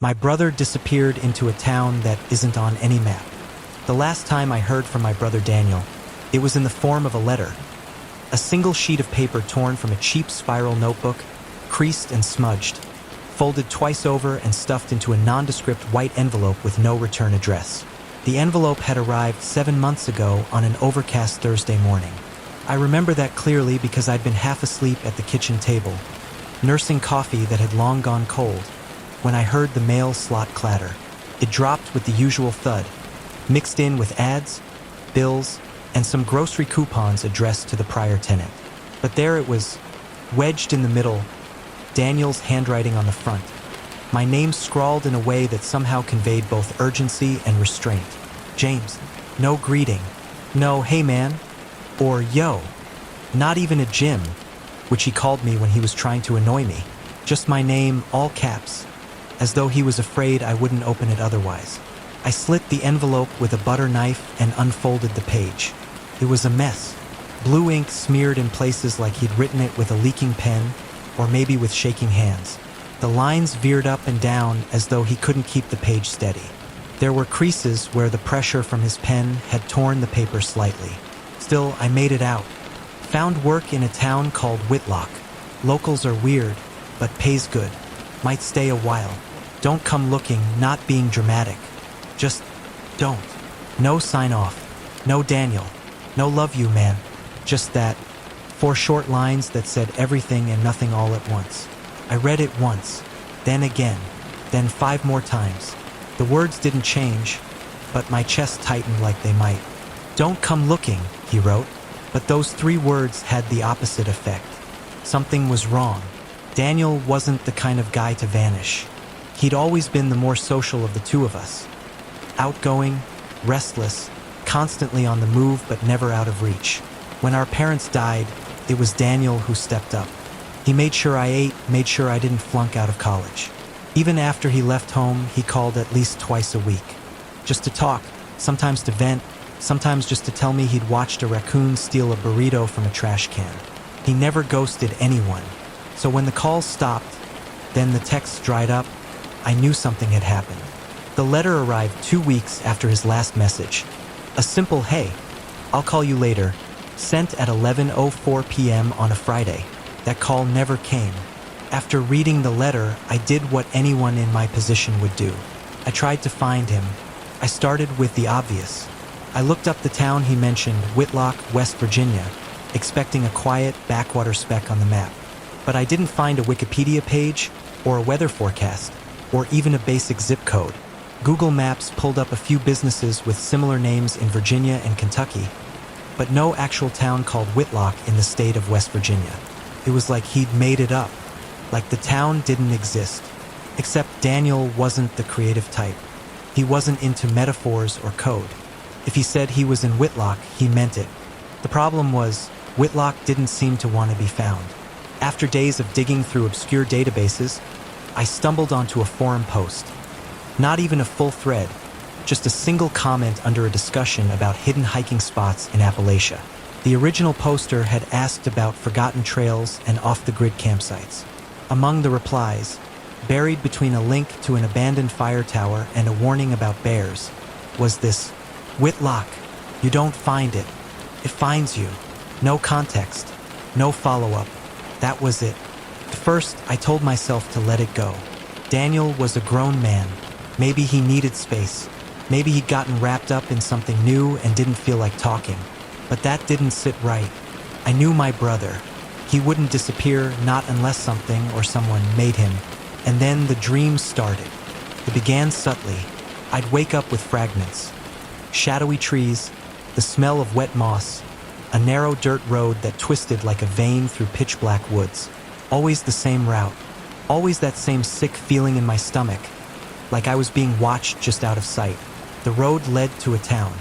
My brother disappeared into a town that isn't on any map. The last time I heard from my brother Daniel, it was in the form of a letter. A single sheet of paper torn from a cheap spiral notebook, creased and smudged, folded twice over and stuffed into a nondescript white envelope with no return address. The envelope had arrived 7 months ago on an overcast Thursday morning. I remember that clearly because I'd been half asleep at the kitchen table, nursing coffee that had long gone cold, when I heard the mail slot clatter. It dropped with the usual thud, mixed in with ads, bills, and some grocery coupons addressed to the prior tenant. But there it was, wedged in the middle, Daniel's handwriting on the front. My name scrawled in a way that somehow conveyed both urgency and restraint. James. No greeting. No, hey man. Or yo. Not even a Jim, which he called me when he was trying to annoy me. Just my name, all caps, as though he was afraid I wouldn't open it otherwise. I slit the envelope with a butter knife and unfolded the page. It was a mess. Blue ink smeared in places like he'd written it with a leaking pen, or maybe with shaking hands. The lines veered up and down as though he couldn't keep the page steady. There were creases where the pressure from his pen had torn the paper slightly. Still, I made it out. Found work in a town called Whitlock. Locals are weird, but pays good. Might stay a while. Don't come looking, not being dramatic. Just don't. No sign off. No Daniel. No love you, man. Just that. 4 short lines that said everything and nothing all at once. I read it once, then again, then 5 more times. The words didn't change, but my chest tightened like they might. Don't come looking, he wrote, but those 3 words had the opposite effect. Something was wrong. Daniel wasn't the kind of guy to vanish. He'd always been the more social of the 2 of us. Outgoing, restless, constantly on the move but never out of reach. When our parents died, it was Daniel who stepped up. He made sure I ate, made sure I didn't flunk out of college. Even after he left home, he called at least twice a week. Just to talk, sometimes to vent, sometimes just to tell me he'd watched a raccoon steal a burrito from a trash can. He never ghosted anyone. So when the calls stopped, then the texts dried up, I knew something had happened. The letter arrived 2 weeks after his last message. A simple, hey, I'll call you later, sent at 11:04 p.m. on a Friday. That call never came. After reading the letter, I did what anyone in my position would do. I tried to find him. I started with the obvious. I looked up the town he mentioned, Whitlock, West Virginia, expecting a quiet backwater speck on the map. But I didn't find a Wikipedia page, or a weather forecast, or even a basic zip code. Google Maps pulled up a few businesses with similar names in Virginia and Kentucky, but no actual town called Whitlock in the state of West Virginia. It was like he'd made it up, like the town didn't exist. Except Daniel wasn't the creative type. He wasn't into metaphors or code. If he said he was in Whitlock, he meant it. The problem was, Whitlock didn't seem to want to be found. After days of digging through obscure databases, I stumbled onto a forum post. Not even a full thread, just a single comment under a discussion about hidden hiking spots in Appalachia. The original poster had asked about forgotten trails and off-the-grid campsites. Among the replies, buried between a link to an abandoned fire tower and a warning about bears, was this, Whitlock, you don't find it. It finds you. No context. No follow-up. That was it. At first, I told myself to let it go. Daniel was a grown man. Maybe he needed space. Maybe he'd gotten wrapped up in something new and didn't feel like talking. But that didn't sit right. I knew my brother. He wouldn't disappear, not unless something or someone made him. And then the dreams started. It began subtly. I'd wake up with fragments. Shadowy trees, the smell of wet moss, a narrow dirt road that twisted like a vein through pitch-black woods. Always the same route. Always that same sick feeling in my stomach, like I was being watched just out of sight. The road led to a town.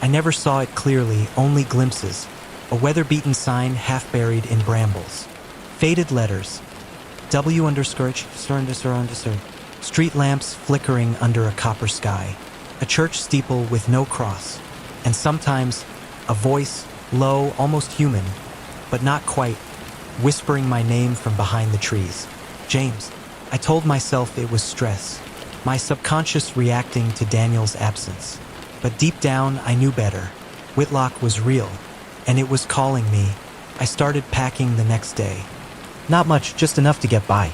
I never saw it clearly, only glimpses. A weather-beaten sign half buried in brambles. Faded letters. W_H, street lamps flickering under a copper sky. A church steeple with no cross. And sometimes, a voice, low, almost human, but not quite, whispering my name from behind the trees. James. I told myself it was stress. my subconscious reacting to Daniel's absence. But deep down, I knew better. Whitlock was real, and it was calling me. I started packing the next day. Not much, just enough to get by.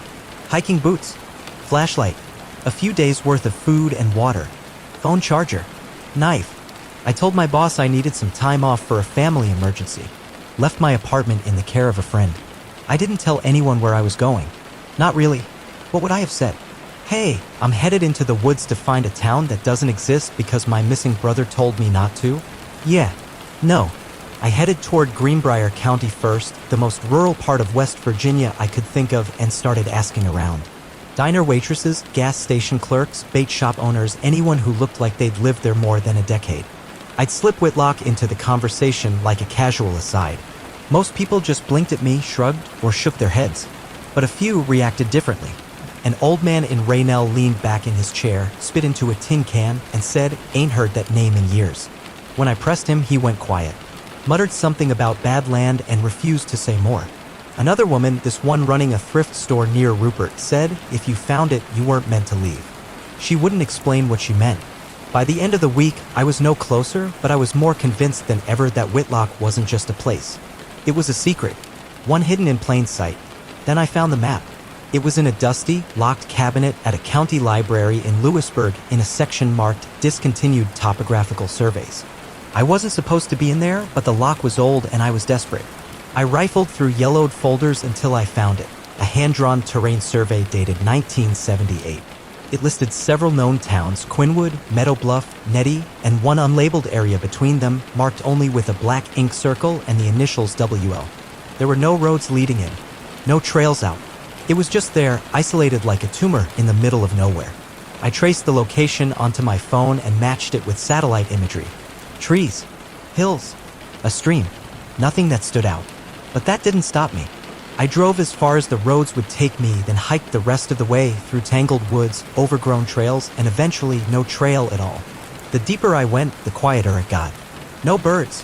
Hiking boots, flashlight, a few days worth of food and water, phone charger, knife. I told my boss I needed some time off for a family emergency. Left my apartment in the care of a friend. I didn't tell anyone where I was going. Not really. What would I have said? Hey, I'm headed into the woods to find a town that doesn't exist because my missing brother told me not to? Yeah. No. I headed toward Greenbrier County first, the most rural part of West Virginia I could think of, and started asking around. Diner waitresses, gas station clerks, bait shop owners, anyone who looked like they'd lived there more than a decade. I'd slip Whitlock into the conversation like a casual aside. Most people just blinked at me, shrugged, or shook their heads. But a few reacted differently. An old man in Raynell leaned back in his chair, spit into a tin can, and said, "Ain't heard that name in years." When I pressed him, he went quiet. Muttered something about bad land and refused to say more. Another woman, this one running a thrift store near Rupert, said, if you found it, you weren't meant to leave. She wouldn't explain what she meant. By the end of the week, I was no closer, but I was more convinced than ever that Whitlock wasn't just a place. It was a secret, one hidden in plain sight. Then I found the map. It was in a dusty, locked cabinet at a county library in Lewisburg in a section marked Discontinued Topographical Surveys. I wasn't supposed to be in there, but the lock was old and I was desperate. I rifled through yellowed folders until I found it, a hand-drawn terrain survey dated 1978. It listed several known towns, Quinwood, Meadow Bluff, Nettie, and one unlabeled area between them, marked only with a black ink circle and the initials WL. There were no roads leading in, no trails out. It was just there, isolated like a tumor in the middle of nowhere. I traced the location onto my phone and matched it with satellite imagery. Trees, hills, a stream, nothing that stood out. But that didn't stop me. I drove as far as the roads would take me, then hiked the rest of the way through tangled woods, overgrown trails, and eventually no trail at all. The deeper I went, the quieter it got. No birds,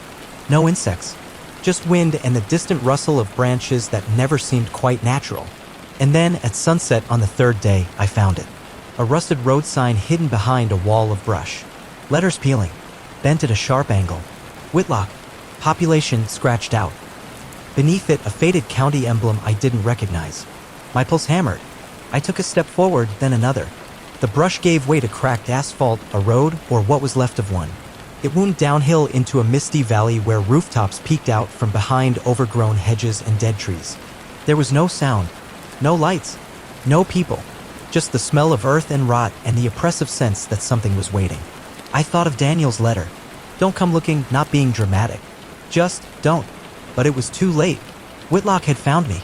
no insects, just wind and the distant rustle of branches that never seemed quite natural. And then, at sunset on the third day, I found it. A rusted road sign hidden behind a wall of brush. Letters peeling, bent at a sharp angle. Whitlock, population scratched out. Beneath it, a faded county emblem I didn't recognize. My pulse hammered. I took a step forward, then another. The brush gave way to cracked asphalt, a road, or what was left of one. It wound downhill into a misty valley where rooftops peeked out from behind overgrown hedges and dead trees. There was no sound. No lights, no people, just the smell of earth and rot and the oppressive sense that something was waiting. I thought of Daniel's letter. Don't come looking, not being dramatic. Just don't. But it was too late. Whitlock had found me.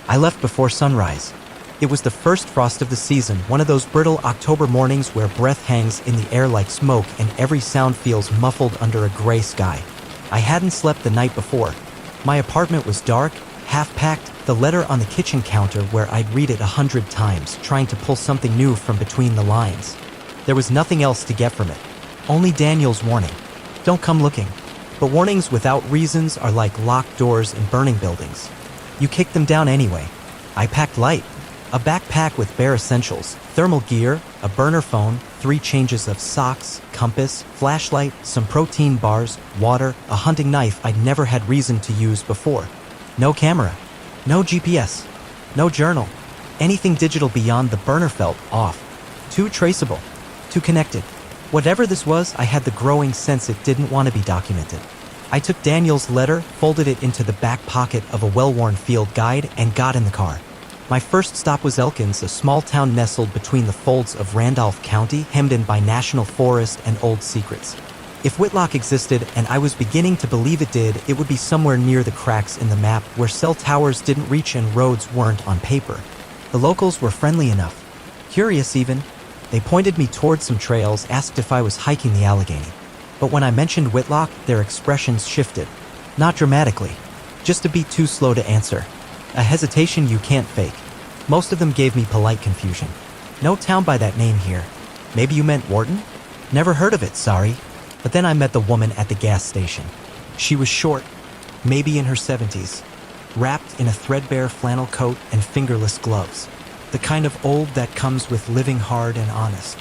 I left before sunrise. It was the first frost of the season, one of those brittle October mornings where breath hangs in the air like smoke and every sound feels muffled under a gray sky. I hadn't slept the night before. My apartment was dark, half-packed, the letter on the kitchen counter where I'd read it 100 times, trying to pull something new from between the lines. There was nothing else to get from it. Only Daniel's warning. Don't come looking. But warnings without reasons are like locked doors in burning buildings. You kick them down anyway. I packed light. A backpack with bare essentials, thermal gear, a burner phone, 3 changes of socks, compass, flashlight, some protein bars, water, a hunting knife I'd never had reason to use before. No camera. No GPS, no journal, anything digital beyond the burner felt off. Too traceable, too connected. Whatever this was, I had the growing sense it didn't want to be documented. I took Daniel's letter, folded it into the back pocket of a well-worn field guide, and got in the car. My first stop was Elkins, a small town nestled between the folds of Randolph County, hemmed in by national forest and old secrets. If Whitlock existed, and I was beginning to believe it did, it would be somewhere near the cracks in the map where cell towers didn't reach and roads weren't on paper. The locals were friendly enough. Curious even. They pointed me towards some trails, asked if I was hiking the Allegheny. But when I mentioned Whitlock, their expressions shifted. Not dramatically. Just a beat too slow to answer. A hesitation you can't fake. Most of them gave me polite confusion. No town by that name here. Maybe you meant Wharton? Never heard of it, sorry. But then I met the woman at the gas station. She was short, maybe in her 70s, wrapped in a threadbare flannel coat and fingerless gloves, the kind of old that comes with living hard and honest.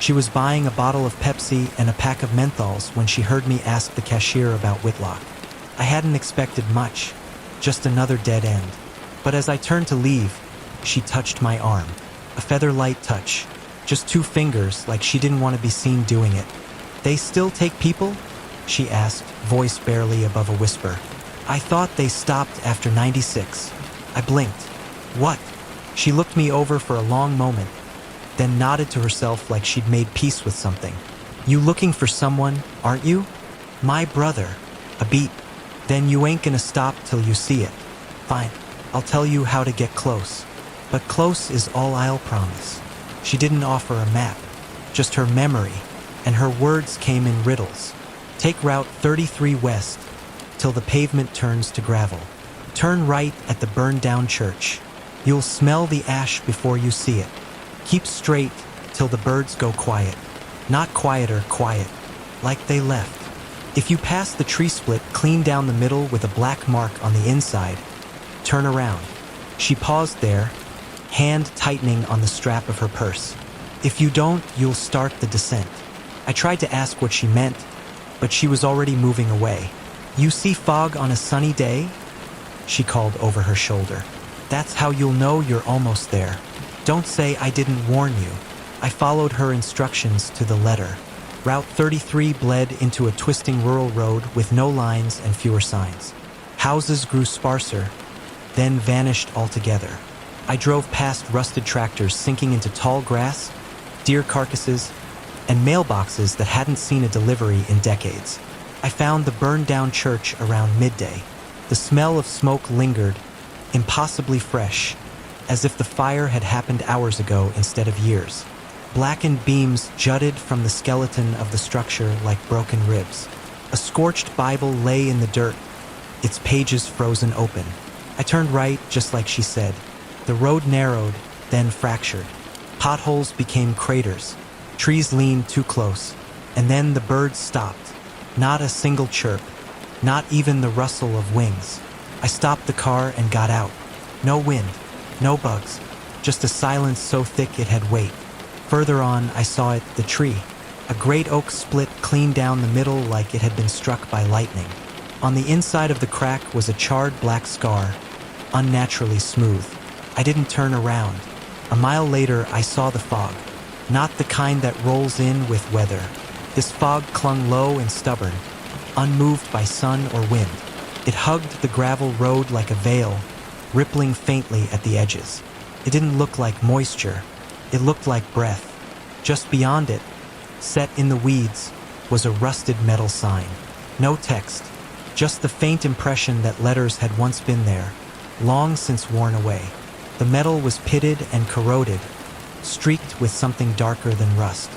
She was buying a bottle of Pepsi and a pack of menthols when she heard me ask the cashier about Whitlock. I hadn't expected much, just another dead end. But as I turned to leave, she touched my arm. A feather-light touch, just 2 fingers, like she didn't want to be seen doing it. "They still take people?" she asked, voice barely above a whisper. "I thought they stopped after 96. I blinked. "What?" She looked me over for a long moment, then nodded to herself like she'd made peace with something. "You looking for someone, aren't you?" "My brother." A beat. "Then you ain't gonna stop till you see it." "Fine, I'll tell you how to get close. But close is all I'll promise." She didn't offer a map, just her memory, and her words came in riddles. "Take Route 33 west, till the pavement turns to gravel. Turn right at the burned-down church. You'll smell the ash before you see it. Keep straight till the birds go quiet. Not quieter, quiet, like they left. If you pass the tree split clean down the middle with a black mark on the inside, turn around." She paused there, hand tightening on the strap of her purse. "If you don't, you'll start the descent." I tried to ask what she meant, but she was already moving away. "You see fog on a sunny day?" she called over her shoulder. "That's how you'll know you're almost there. Don't say I didn't warn you." I followed her instructions to the letter. Route 33 bled into a twisting rural road with no lines and fewer signs. Houses grew sparser, then vanished altogether. I drove past rusted tractors sinking into tall grass, deer carcasses, and mailboxes that hadn't seen a delivery in decades. I found the burned-down church around midday. The smell of smoke lingered, impossibly fresh, as if the fire had happened hours ago instead of years. Blackened beams jutted from the skeleton of the structure like broken ribs. A scorched Bible lay in the dirt, its pages frozen open. I turned right, just like she said. The road narrowed, then fractured. Potholes became craters. Trees leaned too close. And then the birds stopped. Not a single chirp. Not even the rustle of wings. I stopped the car and got out. No wind. No bugs. Just a silence so thick it had weight. Further on, I saw it, the tree. A great oak split clean down the middle like it had been struck by lightning. On the inside of the crack was a charred black scar, unnaturally smooth. I didn't turn around. A mile later, I saw the fog. Not the kind that rolls in with weather. This fog clung low and stubborn, unmoved by sun or wind. It hugged the gravel road like a veil, rippling faintly at the edges. It didn't look like moisture. It looked like breath. Just beyond it, set in the weeds, was a rusted metal sign. No text, just the faint impression that letters had once been there, long since worn away. The metal was pitted and corroded, streaked with something darker than rust.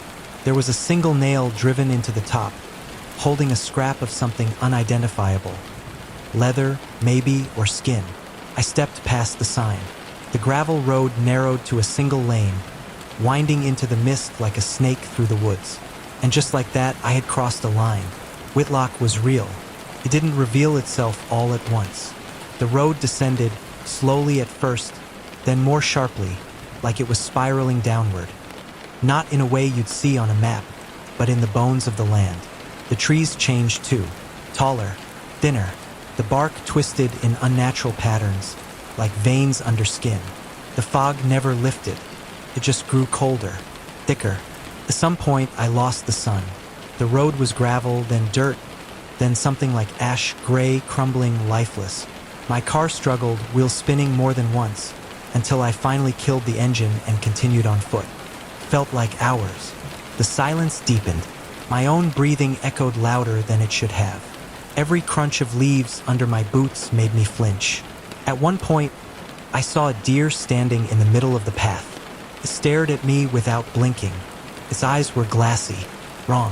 There was a single nail driven into the top, holding a scrap of something unidentifiable. Leather, maybe, or skin. I stepped past the sign. The gravel road narrowed to a single lane, winding into the mist like a snake through the woods. And just like that, I had crossed a line. Whitlock was real. It didn't reveal itself all at once. The road descended, slowly at first, then more sharply, like it was spiraling downward. Not in a way you'd see on a map, but in the bones of the land. The trees changed too, taller, thinner. The bark twisted in unnatural patterns, like veins under skin. The fog never lifted. It just grew colder, thicker. At some point, I lost the sun. The road was gravel, then dirt, then something like ash gray, crumbling, lifeless. My car struggled, wheels spinning more than once, until I finally killed the engine and continued on foot. Felt like hours. The silence deepened. My own breathing echoed louder than it should have. Every crunch of leaves under my boots made me flinch. At one point, I saw a deer standing in the middle of the path. It stared at me without blinking. Its eyes were glassy. Wrong.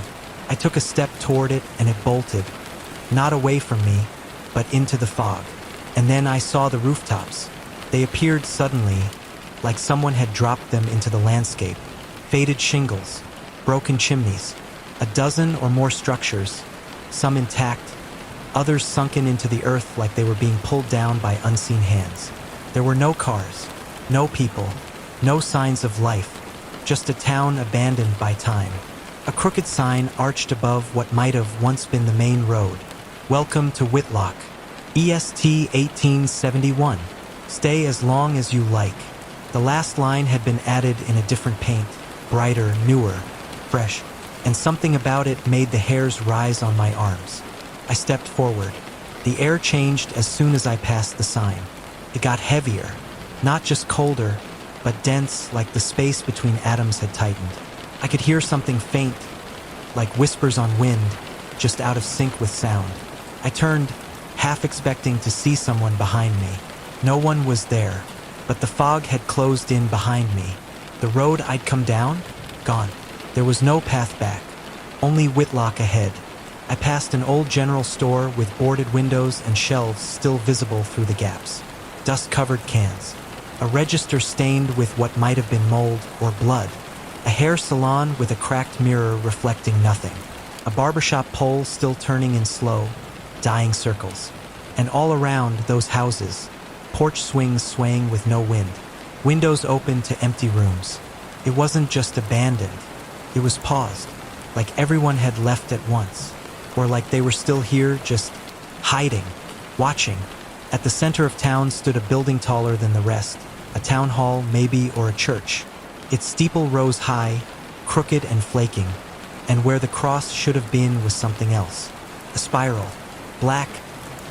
I took a step toward it and it bolted. Not away from me, but into the fog. And then I saw the rooftops. They appeared suddenly, like someone had dropped them into the landscape. Faded shingles, broken chimneys, a dozen or more structures, some intact, others sunken into the earth like they were being pulled down by unseen hands. There were no cars, no people, no signs of life, just a town abandoned by time. A crooked sign arched above what might have once been the main road. Welcome to Whitlock. EST 1871. Stay as long as you like. The last line had been added in a different paint, brighter, newer, fresh, and something about it made the hairs rise on my arms. I stepped forward. The air changed as soon as I passed the sign. It got heavier, not just colder, but dense, like the space between atoms had tightened. I could hear something faint, like whispers on wind, just out of sync with sound. I turned, half expecting to see someone behind me. No one was there, but the fog had closed in behind me. The road I'd come down? Gone. There was no path back, only Whitlock ahead. I passed an old general store with boarded windows and shelves still visible through the gaps. Dust-covered cans. A register stained with what might have been mold or blood. A hair salon with a cracked mirror reflecting nothing. A barbershop pole still turning in slow, dying circles. And all around those houses, porch swings swaying with no wind. Windows open to empty rooms. It wasn't just abandoned. It was paused, like everyone had left at once. Or like they were still here, just hiding, watching. At the center of town stood a building taller than the rest, a town hall maybe, or a church. Its steeple rose high, crooked and flaking, and where the cross should have been was something else. A spiral, black,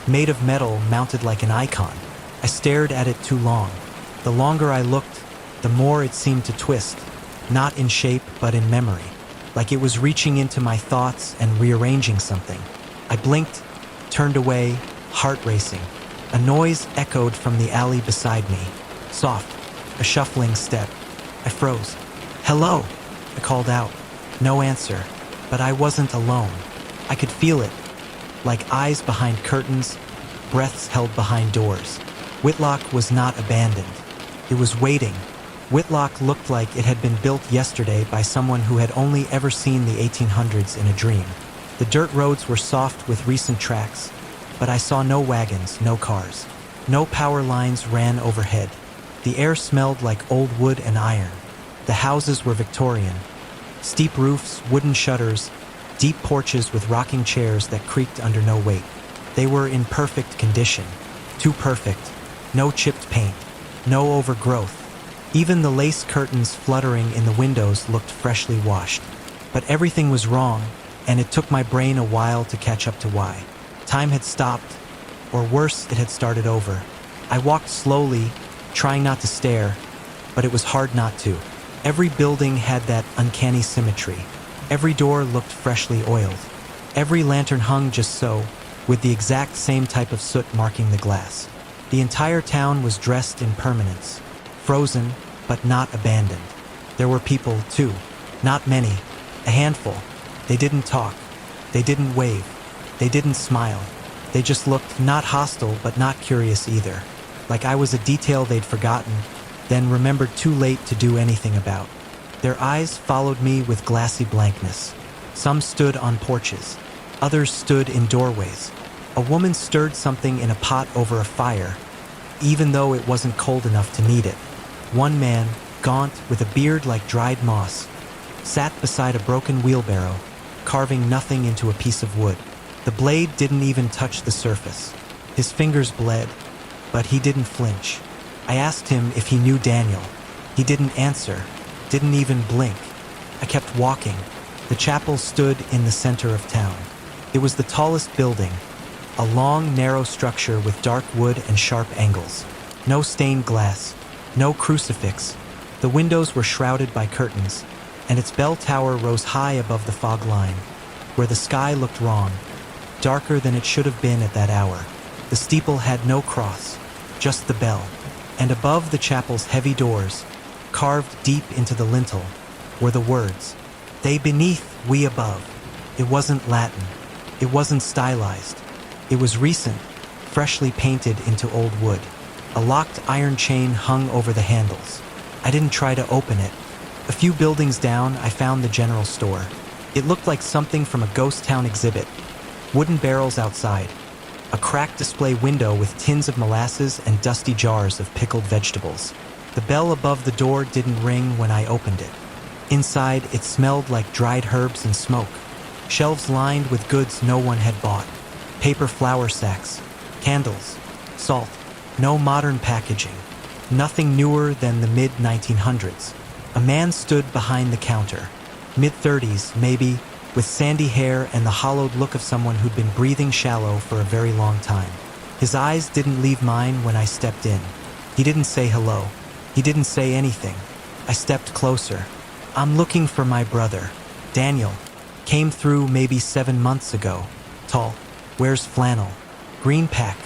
made of metal, mounted like an icon. I stared at it too long. The longer I looked, the more it seemed to twist, not in shape but in memory, like it was reaching into my thoughts and rearranging something. I blinked, turned away, heart racing. A noise echoed from the alley beside me. Soft, a shuffling step. I froze. "Hello," I called out. No answer, but I wasn't alone. I could feel it, like eyes behind curtains, breaths held behind doors. Whitlock was not abandoned. It was waiting. Whitlock looked like it had been built yesterday by someone who had only ever seen the 1800s in a dream. The dirt roads were soft with recent tracks, but I saw no wagons, no cars. No power lines ran overhead. The air smelled like old wood and iron. The houses were Victorian. Steep roofs, wooden shutters, deep porches with rocking chairs that creaked under no weight. They were in perfect condition. Too perfect. No chipped paint. No overgrowth. Even the lace curtains fluttering in the windows looked freshly washed. But everything was wrong, and it took my brain a while to catch up to why. Time had stopped, or worse, it had started over. I walked slowly, trying not to stare, but it was hard not to. Every building had that uncanny symmetry. Every door looked freshly oiled. Every lantern hung just so, with the exact same type of soot marking the glass. The entire town was dressed in permanence, frozen, but not abandoned. There were people, too. Not many. A handful. They didn't talk. They didn't wave. They didn't smile. They just looked not hostile, but not curious either. Like I was a detail they'd forgotten, then remembered too late to do anything about. Their eyes followed me with glassy blankness. Some stood on porches. Others stood in doorways. A woman stirred something in a pot over a fire, even though it wasn't cold enough to need it. One man, gaunt, with a beard like dried moss, sat beside a broken wheelbarrow, carving nothing into a piece of wood. The blade didn't even touch the surface. His fingers bled, but he didn't flinch. I asked him if he knew Daniel. He didn't answer, didn't even blink. I kept walking. The chapel stood in the center of town. It was the tallest building, a long, narrow structure with dark wood and sharp angles. No stained glass, no crucifix. The windows were shrouded by curtains, and its bell tower rose high above the fog line, where the sky looked wrong, darker than it should have been at that hour. The steeple had no cross, just the bell, and above the chapel's heavy doors, carved deep into the lintel, were the words, "They beneath, we above." It wasn't Latin. It wasn't stylized. It was recent, freshly painted into old wood. A locked iron chain hung over the handles. I didn't try to open it. A few buildings down, I found the general store. It looked like something from a ghost town exhibit. Wooden barrels outside. A cracked display window with tins of molasses and dusty jars of pickled vegetables. The bell above the door didn't ring when I opened it. Inside, it smelled like dried herbs and smoke. Shelves lined with goods no one had bought. Paper flour sacks, candles, salt, no modern packaging. Nothing newer than the mid-1900s. A man stood behind the counter, mid-30s maybe, with sandy hair and the hollowed look of someone who'd been breathing shallow for a very long time. His eyes didn't leave mine when I stepped in. He didn't say hello. He didn't say anything. I stepped closer. "I'm looking for my brother, Daniel. Came through maybe 7 months ago. Tall, wears flannel, green pack,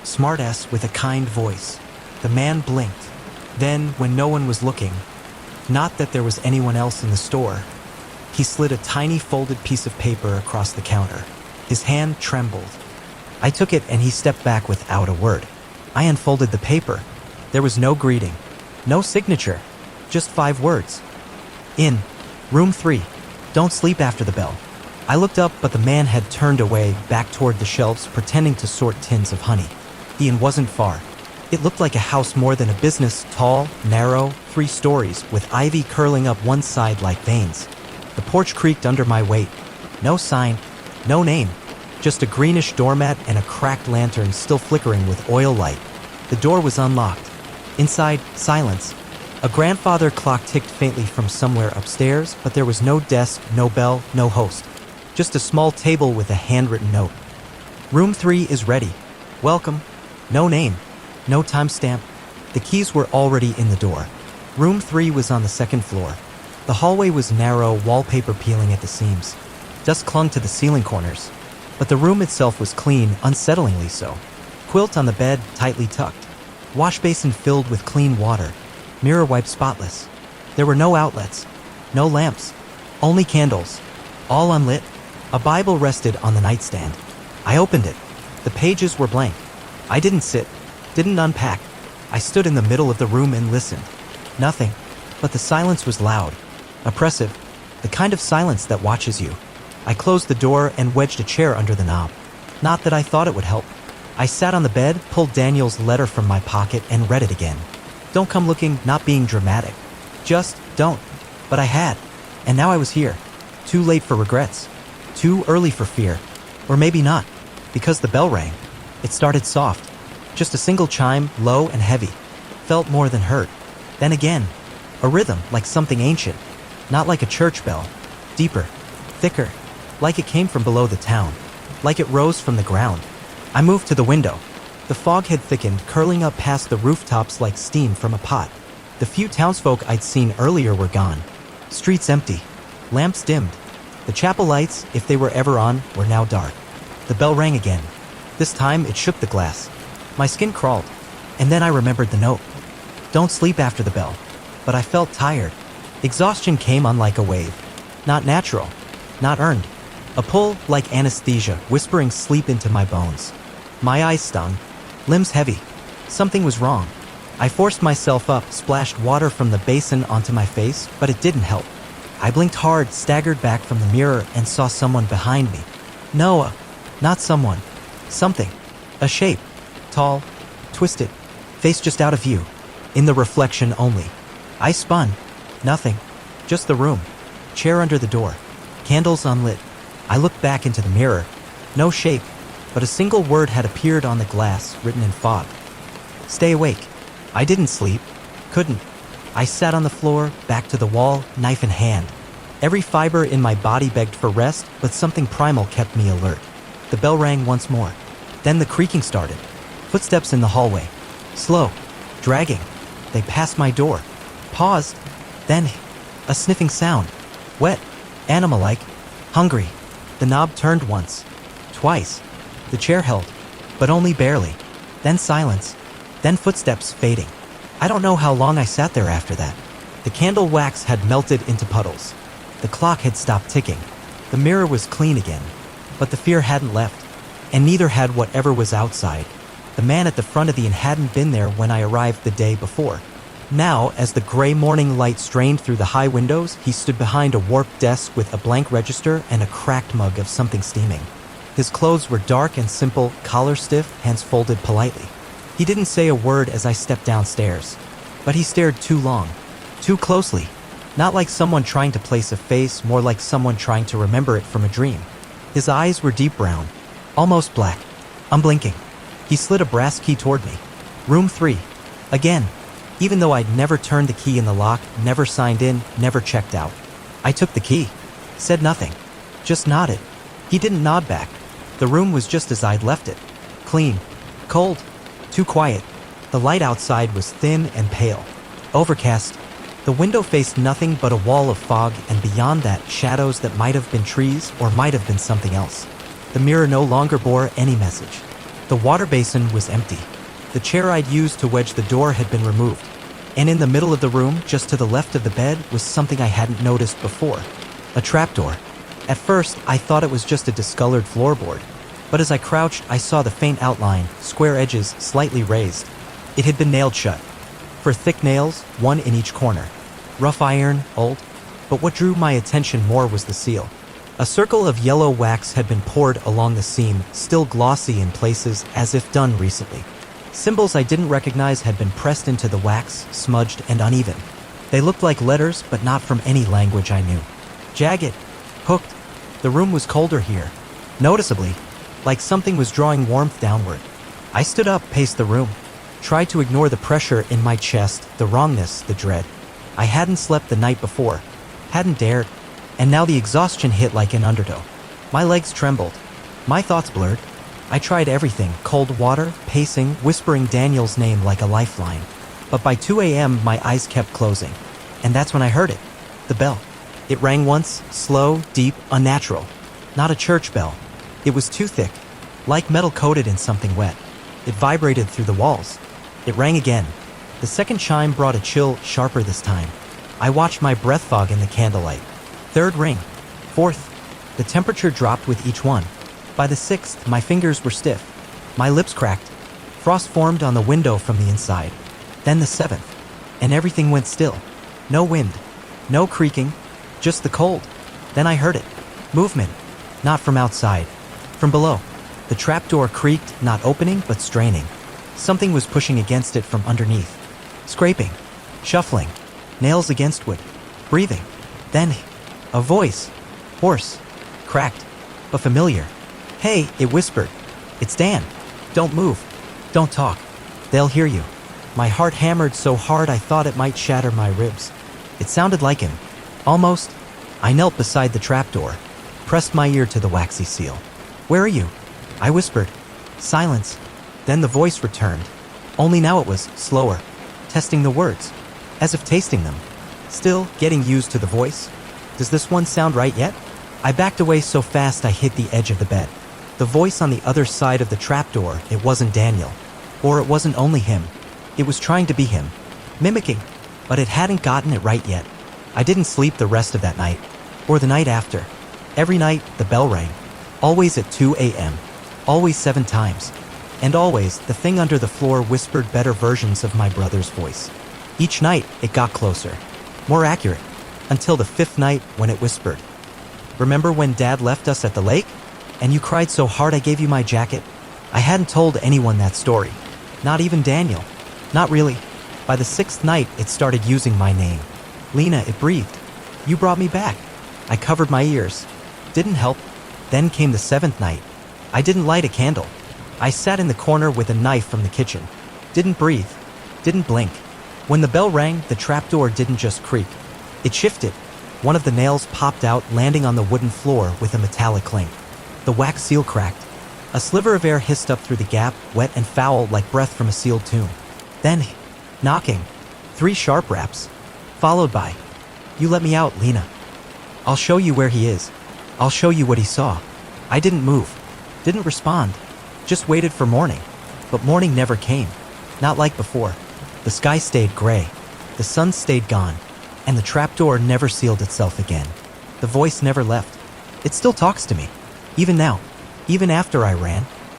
smartass with a kind voice." The man blinked. Then, when no one was looking, not that there was anyone else in the store, he slid a tiny folded piece of paper across the counter. His hand trembled. I took it and he stepped back without a word. I unfolded the paper. There was no greeting, no signature, just 5 words. "In, room 3. Don't sleep after the bell." I looked up, but the man had turned away, back toward the shelves, pretending to sort tins of honey. The inn wasn't far. It looked like a house more than a business, tall, narrow, 3 stories, with ivy curling up one side like veins. The porch creaked under my weight. No sign, no name, just a greenish doormat and a cracked lantern still flickering with oil light. The door was unlocked. Inside, silence. A grandfather clock ticked faintly from somewhere upstairs, but there was no desk, no bell, no host. Just a small table with a handwritten note. "Room 3 is ready. Welcome." No name, no timestamp. The keys were already in the door. Room 3 was on the 2nd floor. The hallway was narrow, wallpaper peeling at the seams. Dust clung to the ceiling corners. But the room itself was clean, unsettlingly so. Quilt on the bed, tightly tucked. Wash basin filled with clean water. Mirror wipe spotless. There were no outlets, no lamps, only candles, all unlit. A Bible rested on the nightstand. I opened it. The pages were blank. I didn't sit, didn't unpack. I stood in the middle of the room and listened. Nothing, but the silence was loud, oppressive, the kind of silence that watches you. I closed the door and wedged a chair under the knob. Not that I thought it would help. I sat on the bed, pulled Daniel's letter from my pocket, and read it again. Don't come looking, not being dramatic. Just don't. But I had. And now I was here. Too late for regrets. Too early for fear. Or maybe not. Because the bell rang. It started soft. Just a single chime, low and heavy. Felt more than hurt. Then again. A rhythm, like something ancient. Not like a church bell. Deeper. Thicker. Like it came from below the town. Like it rose from the ground. I moved to the window. The fog had thickened, curling up past the rooftops like steam from a pot. The few townsfolk I'd seen earlier were gone. Streets empty. Lamps dimmed. The chapel lights, if they were ever on, were now dark. The bell rang again. This time it shook the glass. My skin crawled. And then I remembered the note. Don't sleep after the bell. But I felt tired. Exhaustion came on like a wave. Not natural. Not earned. A pull like anesthesia, whispering sleep into my bones. My eyes stung. Limbs heavy. Something was wrong. I forced myself up, splashed water from the basin onto my face, but it didn't help. I blinked hard, staggered back from the mirror, and saw someone behind me. No, not someone. Something. A shape. Tall. Twisted. Face just out of view. In the reflection only. I spun. Nothing. Just the room. Chair under the door. Candles unlit. I looked back into the mirror. No shape, but a single word had appeared on the glass, written in fog. Stay awake. I didn't sleep. Couldn't. I sat on the floor, back to the wall, knife in hand. Every fiber in my body begged for rest, but something primal kept me alert. The bell rang once more. Then the creaking started. Footsteps in the hallway. Slow. Dragging. They passed my door. Paused. Then, a sniffing sound. Wet. Animal-like. Hungry. The knob turned once. Twice. The chair held. But only barely. Then silence. Then footsteps fading. I don't know how long I sat there after that. The candle wax had melted into puddles. The clock had stopped ticking. The mirror was clean again. But the fear hadn't left. And neither had whatever was outside. The man at the front of the inn hadn't been there when I arrived the day before. Now, as the gray morning light strained through the high windows, he stood behind a warped desk with a blank register and a cracked mug of something steaming. His clothes were dark and simple, collar stiff, hands folded politely. He didn't say a word as I stepped downstairs. But he stared too long. Too closely. Not like someone trying to place a face, more like someone trying to remember it from a dream. His eyes were deep brown, almost black, unblinking. He slid a brass key toward me. Room 3. Again. Even though I'd never turned the key in the lock, never signed in, never checked out. I took the key. Said nothing. Just nodded. He didn't nod back. The room was just as I'd left it. Clean. Cold. Too quiet. The light outside was thin and pale. Overcast. The window faced nothing but a wall of fog, and beyond that, shadows that might have been trees or might have been something else. The mirror no longer bore any message. The water basin was empty. The chair I'd used to wedge the door had been removed. And in the middle of the room, just to the left of the bed, was something I hadn't noticed before. A trapdoor. At first, I thought it was just a discolored floorboard. But as I crouched, I saw the faint outline, square edges slightly raised. It had been nailed shut. For thick nails, one in each corner. Rough iron, old. But what drew my attention more was the seal. A circle of yellow wax had been poured along the seam, still glossy in places, as if done recently. Symbols I didn't recognize had been pressed into the wax, smudged and uneven. They looked like letters, but not from any language I knew. Jagged. Hooked. The room was colder here. Noticeably. Like something was drawing warmth downward. I stood up, paced the room. Tried to ignore the pressure in my chest, the wrongness, the dread. I hadn't slept the night before. Hadn't dared. And now the exhaustion hit like an undertow. My legs trembled. My thoughts blurred. I tried everything, cold water, pacing, whispering Daniel's name like a lifeline. But by 2 a.m. my eyes kept closing. And that's when I heard it. The bell. It rang once, slow, deep, unnatural. Not a church bell. It was too thick, like metal coated in something wet. It vibrated through the walls. It rang again. The second chime brought a chill, sharper this time. I watched my breath fog in the candlelight. Third ring. Fourth. The temperature dropped with each one. By the sixth, my fingers were stiff. My lips cracked. Frost formed on the window from the inside. Then the seventh. And everything went still. No wind. No creaking. Just the cold. Then I heard it. Movement. Not from outside. From below. The trapdoor creaked, not opening, but straining. Something was pushing against it from underneath. Scraping. Shuffling. Nails against wood. Breathing. Then, a voice. Hoarse. Cracked. But familiar. Hey, it whispered. It's Dan. Don't move. Don't talk. They'll hear you. My heart hammered so hard I thought it might shatter my ribs. It sounded like him. Almost. I knelt beside the trapdoor. Pressed my ear to the waxy seal. Where are you? I whispered. Silence. Then the voice returned. Only now it was slower. Testing the words. As if tasting them. Still getting used to the voice. Does this one sound right yet? I backed away so fast I hit the edge of the bed. The voice on the other side of the trapdoor, it wasn't Daniel. Or it wasn't only him. It was trying to be him. Mimicking. But it hadn't gotten it right yet. I didn't sleep the rest of that night. Or the night after. Every night, the bell rang. Always at 2 a.m. Always 7 times. And always, the thing under the floor whispered better versions of my brother's voice. Each night, it got closer. More accurate. Until the 5th night, when it whispered. Remember when Dad left us at the lake? And you cried so hard I gave you my jacket? I hadn't told anyone that story. Not even Daniel. Not really. By the 6th night, it started using my name. Lena, it breathed. You brought me back. I covered my ears. Didn't help. Then came the 7th night. I didn't light a candle. I sat in the corner with a knife from the kitchen. Didn't breathe. Didn't blink. When the bell rang, the trapdoor didn't just creak. It shifted. One of the nails popped out, landing on the wooden floor with a metallic clink. The wax seal cracked. A sliver of air hissed up through the gap, wet and foul like breath from a sealed tomb. Then, knocking. 3 sharp raps. Followed by, "You let me out, Lena. I'll show you where he is. I'll show you what he saw." I didn't move. Didn't respond. Just waited for morning. But morning never came. Not like before. The sky stayed gray. The sun stayed gone. And the trapdoor never sealed itself again. The voice never left. It still talks to me. Even now. Even after I ran.